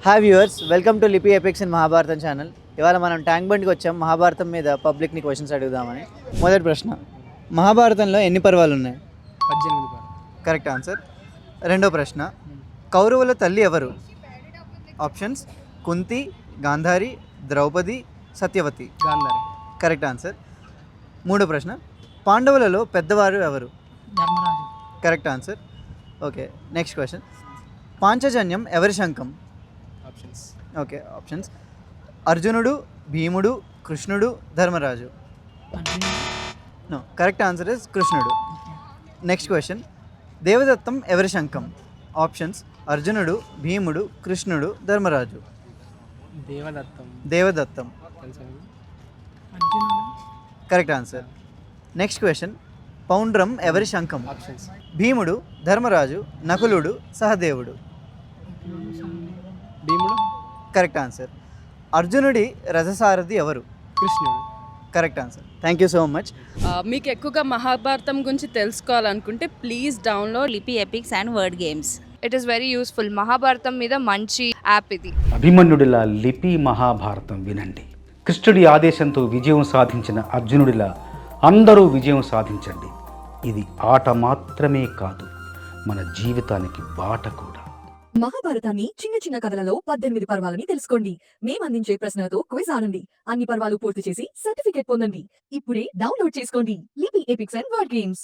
Hi viewers, welcome to లిపి epics in Mahabharatam channel. ఇవాళ మనం ట్యాంక్ బండ్కి వచ్చాం మహాభారతం మీద పబ్లిక్ని క్వశ్చన్స్ అడుగుదామని. మొదటి ప్రశ్న, మహాభారతంలో ఎన్ని పర్వాలు ఉన్నాయి? 18 పర్వాలు. Correct answer. రెండో ప్రశ్న, కౌరవుల తల్లి ఎవరు? Options Kunti, Gandhari, Draupadi, Satyavati. Gandhari. Correct answer. మూడో ప్రశ్న, పాండవులలో పెద్దవారు ఎవరు? Dharmaraju. Correct answer. Okay, next question, పాంచజన్యం ఎవరి శంఖం? ఆప్షన్స్. ఓకే, ఆప్షన్స్ అర్జునుడు, భీముడు, కృష్ణుడు, Dharmaraju. No, correct answer is కృష్ణుడు. నెక్స్ట్ క్వశ్చన్, దేవదత్తం ఎవరి శంఖం? ఆప్షన్స్ అర్జునుడు, భీముడు, కృష్ణుడు, ధర్మరాజు. దేవదత్తం. దేవదత్తం. Correct answer. నెక్స్ట్ క్వశ్చన్, పౌండ్రం ఎవరి శంఖం? ఆప్షన్స్. భీముడు, ధర్మరాజు, నకులుడు, సహదేవుడు. భీముడు. Correct answer. అర్జునుడి రథసారథి ఎవరు? కృష్ణుడు. Correct answer. Thank you so much. మీకు ఎక్కువగా మహాభారతం గురించి తెలుసుకోవాలనుకుంటే ప్లీజ్ డౌన్లోడ్ లిపి epics and word games. It is very useful. Mahabharatam మీద మంచి యాప్ ఇది. అభిమన్యుడిలా లిపి మహాభారతం వినండి. కృష్ణుడి ఆదేశంతో విజయం సాధించిన అర్జునుడిలా అందరూ విజయం సాధించండి. ఇది ఆట మాత్రమే కాదు, మన జీవితానికి బాట కూడా. మహాభారతాన్ని చిన్న చిన్న కథలలో 18 పర్వాలని తెలుసుకోండి. మేము అందించే ప్రశ్నలతో క్విజ్ ఆడండి. అన్ని పర్వాలు పూర్తి చేసి సర్టిఫికేట్ పొందండి. ఇప్పుడే డౌన్లోడ్ చేసుకోండి లిపి ఎపిక్స్ అండ్ వర్డ్ గేమ్స్.